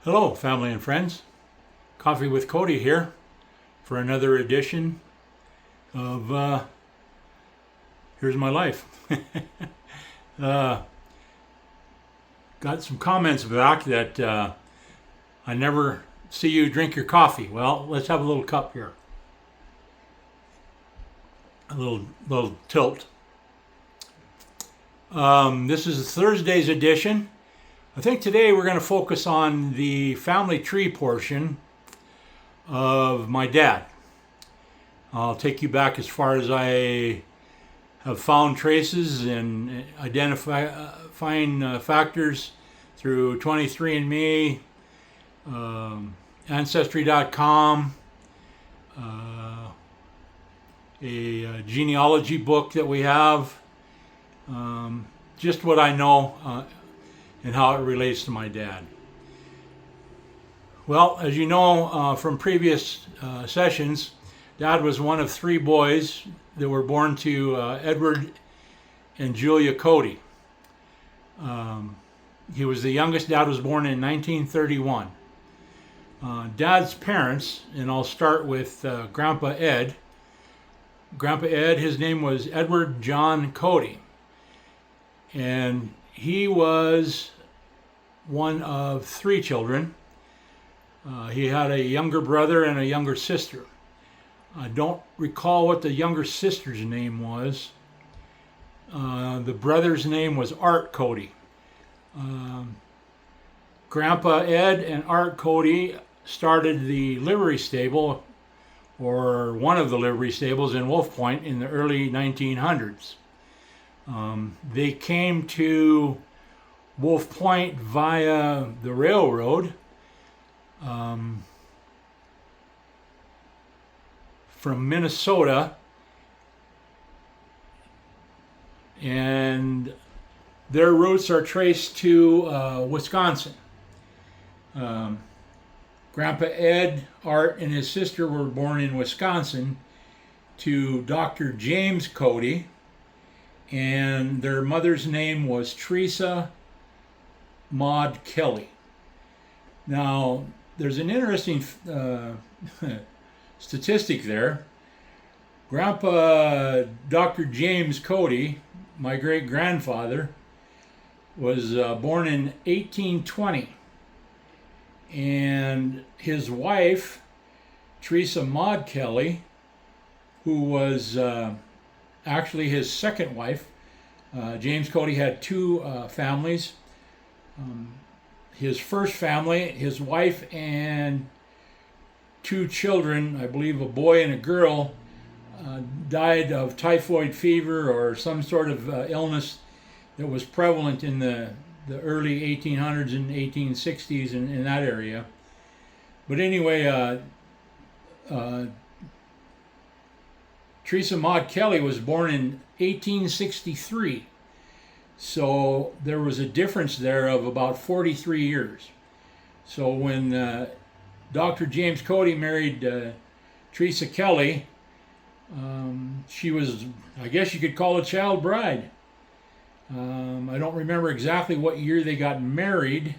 Hello, family and friends. Coffee with Cody here for another edition of Here's My Life. uh, got some comments back that I never see you drink your coffee. Well, let's have a little cup here. A little tilt. This is Thursday's edition. I think today we're going to focus on the family tree portion of my dad. I'll take you back as far as I have found traces and identifying factors through 23andMe, Ancestry.com, a genealogy book that we have, just what I know and how it relates to my dad. Well, as you know from previous sessions, Dad was one of three boys that were born to Edward and Julia Cody. He was the youngest. Dad was born in 1931. Dad's parents, and I'll start with Grandpa Ed. Grandpa Ed, his name was Edward John Cody. And he was one of three children. He had a younger brother and a younger sister. I don't recall what the younger sister's name was. The brother's name was Art Cody. Grandpa Ed and Art Cody started the livery stable, or one of the livery stables in Wolf Point in the early 1900s. They came to Wolf Point via the railroad from Minnesota, and their roots are traced to Wisconsin. Grandpa Ed, Art, and his sister were born in Wisconsin to Dr. James Cody, and their mother's name was Teresa Maud Kelly. Now, there's an interesting statistic there. Grandpa Dr. James Cody, my great-grandfather, was born in 1820. And his wife, Teresa Maud Kelly, who was actually his second wife. James Cody had two families. His first family, his wife and two children, I believe a boy and a girl, died of typhoid fever or some sort of illness that was prevalent in the early 1800s and 1860s in that area. But anyway, Teresa Maud Kelly was born in 1863. So there was a difference there of about 43 years. So when Dr. James Cody married Teresa Kelly, she was, I guess you could call a child bride. I don't remember exactly what year they got married,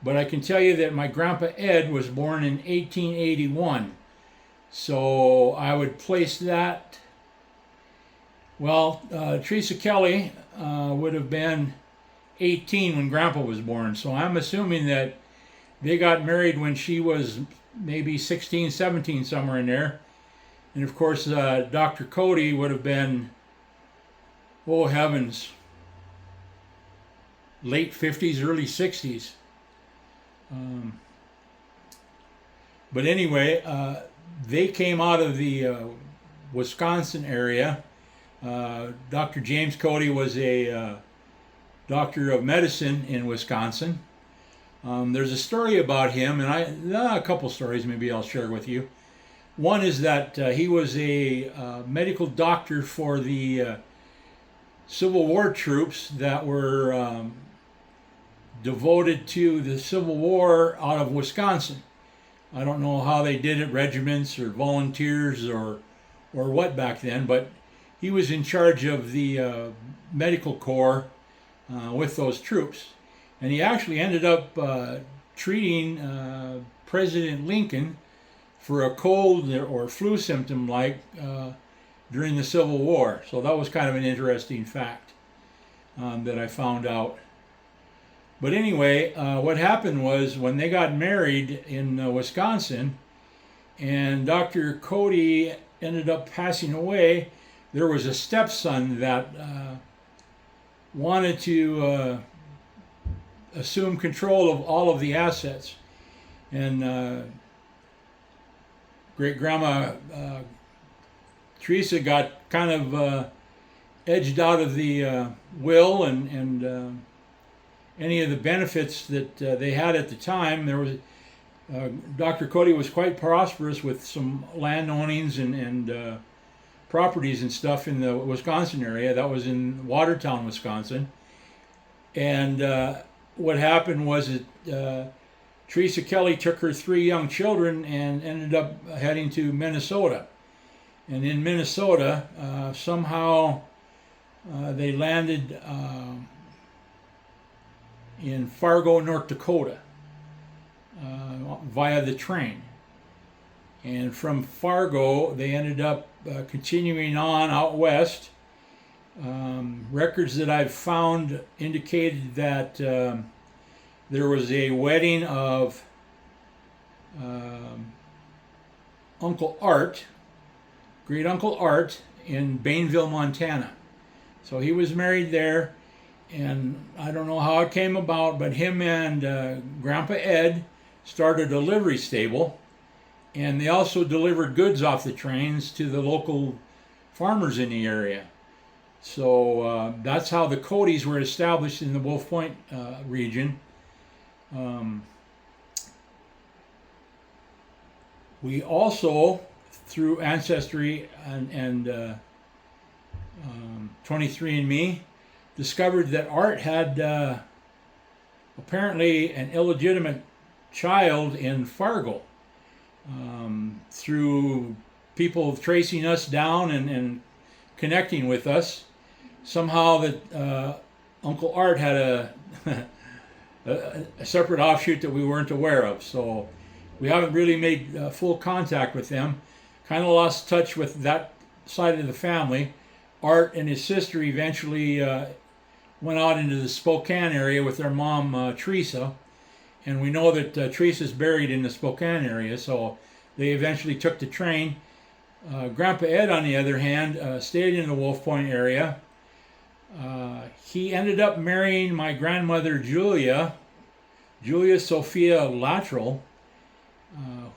but I can tell you that my Grandpa Ed was born in 1881. So I would place that, well, Teresa Kelly would have been 18 when Grandpa was born. So I'm assuming that they got married when she was maybe 16, 17, somewhere in there. And of course, Dr. Cody would have been, oh heavens, late 50s, early 60s. But anyway, they came out of the Wisconsin area. Dr. James Cody was a doctor of medicine in Wisconsin. There's a story about him, and a couple stories maybe I'll share with you. One is that he was a medical doctor for the Civil War troops that were devoted to the Civil War out of Wisconsin. I don't know how they did it, regiments or volunteers or what back then, but he was in charge of the medical corps with those troops. And he actually ended up treating President Lincoln for a cold or flu symptom during the Civil War. So that was kind of an interesting fact that I found out. But anyway, what happened was when they got married in Wisconsin and Dr. Cody ended up passing away, there was a stepson that wanted to assume control of all of the assets. And great grandma Teresa got kind of edged out of the will and any of the benefits that they had at the time. There was Dr. Cody was quite prosperous with some land ownings and properties and stuff in the Wisconsin area. That was in Watertown, Wisconsin. And what happened was that Teresa Kelly took her 3 young children and ended up heading to Minnesota. And in Minnesota, somehow they landed in Fargo, North Dakota, via the train. And from Fargo, they ended up continuing on out west. Records that I've found indicated that there was a wedding of Uncle Art, great Uncle Art, in Bainville, Montana. So he was married there, and I don't know how it came about, but him and Grandpa Ed started a livery stable, and they also delivered goods off the trains to the local farmers in the area. So that's how the Codys were established in the Wolf Point region. We also, through Ancestry and 23andMe, discovered that Art had apparently an illegitimate child in Fargo. Through people tracing us down and connecting with us, somehow that Uncle Art had a separate offshoot that we weren't aware of. So we haven't really made full contact with them. Kind of lost touch with that side of the family. Art and his sister eventually went out into the Spokane area with their mom, Teresa. And we know that Teresa's buried in the Spokane area, so they eventually took the train. Grandpa Ed, on the other hand, stayed in the Wolf Point area. He ended up marrying my grandmother, Julia Sophia Lattrell,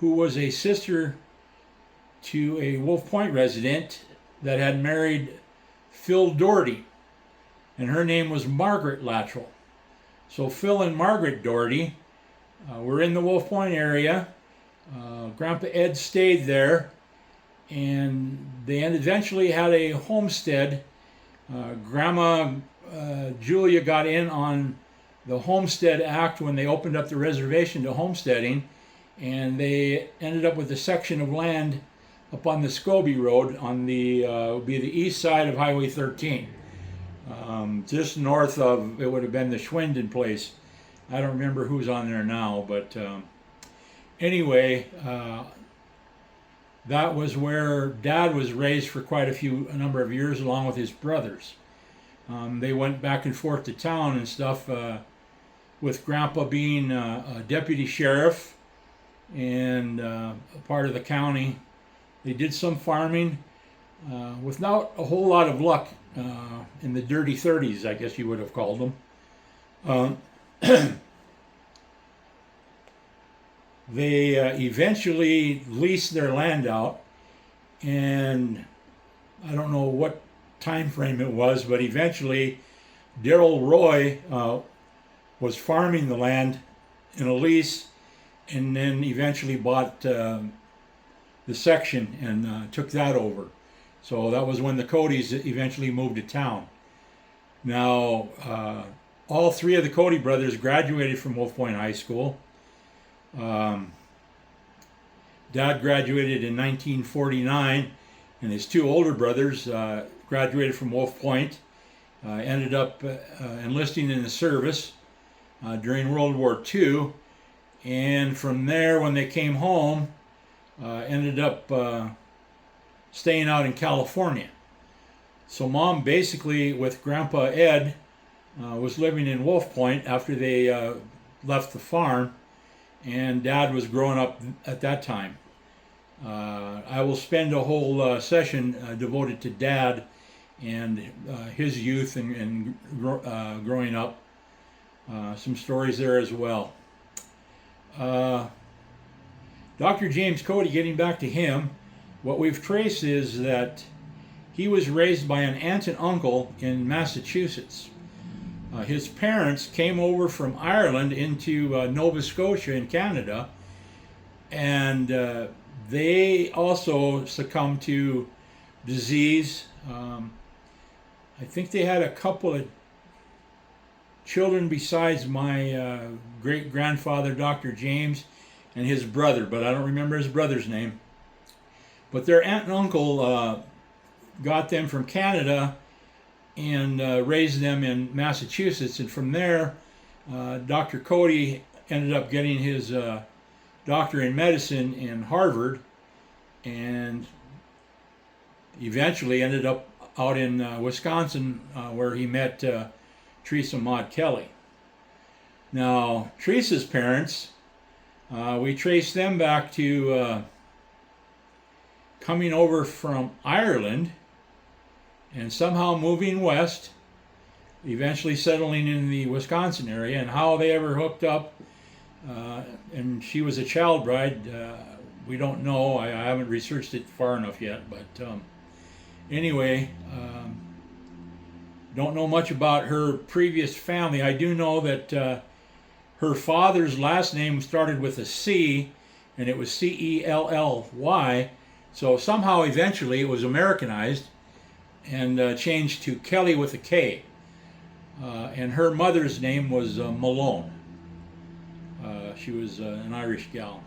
who was a sister to a Wolf Point resident that had married Phil Doherty, and her name was Margaret Lattrell. So Phil and Margaret Doherty were in the Wolf Point area. Grandpa Ed stayed there, and they eventually had a homestead. Grandma Julia got in on the Homestead Act when they opened up the reservation to homesteading, and they ended up with a section of land up on the Scobie Road on the would be the east side of Highway 13, just north of, it would have been the Schwinden place. I don't remember who's on there now, but anyway, that was where Dad was raised for quite a number of years, along with his brothers. They went back and forth to town and stuff, with Grandpa being a deputy sheriff and a part of the county. They did some farming without a whole lot of luck in the dirty 30s, I guess you would have called them. They eventually leased their land out, and I don't know what time frame it was, but eventually Darrell Roy was farming the land in a lease, and then eventually bought the section and took that over. So that was when the Codys eventually moved to town. Now, all 3 of the Cody brothers graduated from Wolf Point High School. Dad graduated in 1949, and his 2 older brothers graduated from Wolf Point, ended up enlisting in the service during World War II, And from there, when they came home, ended up staying out in California. So Mom basically, with Grandpa Ed, was living in Wolf Point after they left the farm, and Dad was growing up at that time. I will spend a whole session devoted to Dad and his youth and growing up. Some stories there as well. Dr. James Cody, getting back to him, what we've traced is that he was raised by an aunt and uncle in Massachusetts. His parents came over from Ireland into Nova Scotia in Canada, and they also succumbed to disease. I think they had a couple of children besides my great grandfather, Dr. James, and his brother, but I don't remember his brother's name. But their aunt and uncle got them from Canada and raised them in Massachusetts, and from there, Dr. Cody ended up getting his doctorate in medicine in Harvard, and eventually ended up out in Wisconsin, where he met Teresa Maud Kelly. Now, Teresa's parents, we trace them back to coming over from Ireland and somehow moving west, eventually settling in the Wisconsin area, and how they ever hooked up. And she was a child bride. We don't know. I haven't researched it far enough yet, but anyway, don't know much about her previous family. I do know that her father's last name started with a C, and it was Cellly. So somehow, eventually, it was Americanized and changed to Kelly with a K. And her mother's name was Malone. She was an Irish gal.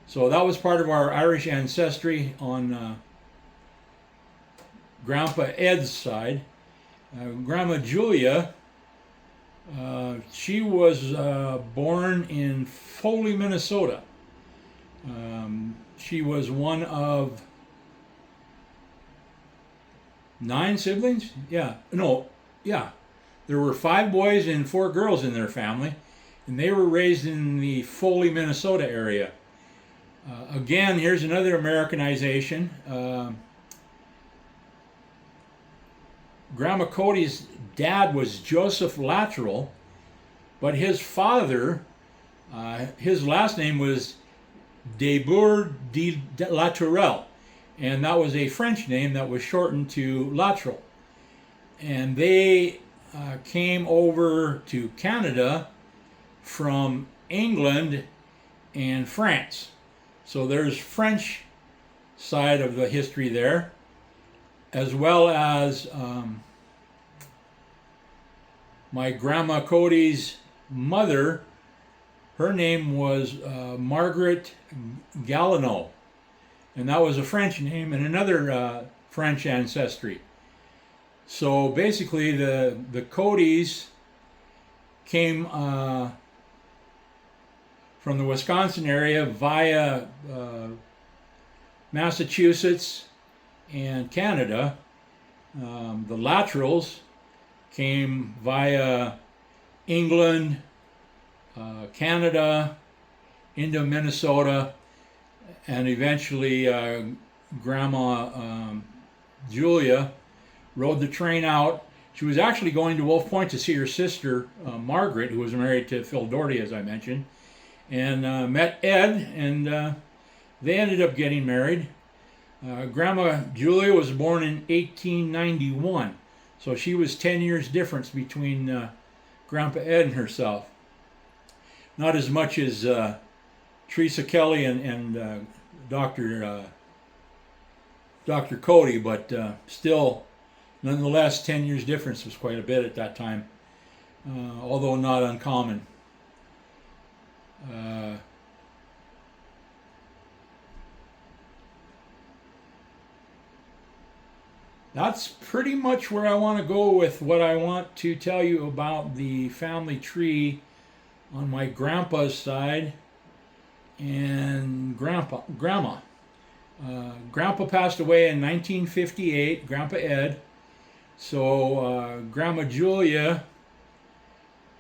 So that was part of our Irish ancestry on Grandpa Ed's side. Grandma Julia, she was born in Foley, Minnesota. She was one of 9 siblings? Yeah. There were 5 boys and 4 girls in their family, and they were raised in the Foley, Minnesota area. Again, here's another Americanization. Grandma Cody's dad was Joseph Lattrell, but his father, his last name was Debour de Lattrell, and that was a French name that was shortened to Lattrell. And they came over to Canada from England and France. So there's French side of the history there, as well as my Grandma Cody's mother. Her name was Margaret Galineau, and that was a French name and another French ancestry. So basically, the Codys came from the Wisconsin area via Massachusetts and Canada. The Lattrells came via England, Canada, into Minnesota, and eventually Grandma Julia rode the train out. She was actually going to Wolf Point to see her sister Margaret, who was married to Phil Doherty, as I mentioned, and met Ed, and they ended up getting married. Grandma Julia was born in 1891, so she was 10 years difference between Grandpa Ed and herself. Not as much as Teresa Kelly and Dr. Cody, but still, nonetheless, 10 years difference was quite a bit at that time, although not uncommon. That's pretty much where I want to go with what I want to tell you about the family tree on my grandpa's side and grandma. Grandpa passed away in 1958, Grandpa Ed. So Grandma Julia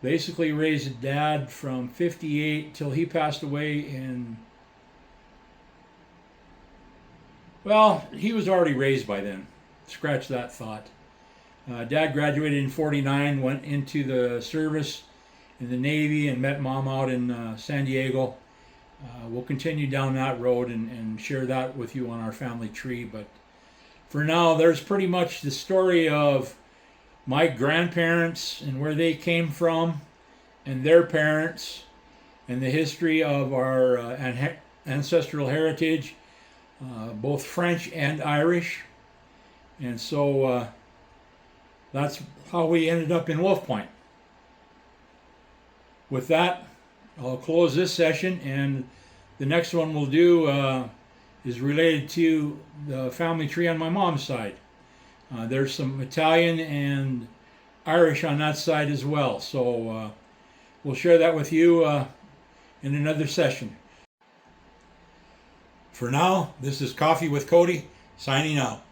basically raised Dad from 58 till he passed away in, well, he was already raised by then. Scratch that thought. Dad graduated in 49, went into the service in the Navy and met Mom out in San Diego. We'll continue down that road and share that with you on our family tree. But for now, there's pretty much the story of my grandparents and where they came from and their parents and the history of our ancestral heritage, both French and Irish. And so that's how we ended up in Wolf Point. With that, I'll close this session, and the next one we'll do is related to the family tree on my mom's side. There's some Italian and Irish on that side as well, so we'll share that with you in another session. For now, this is Coffee with Cody, signing out.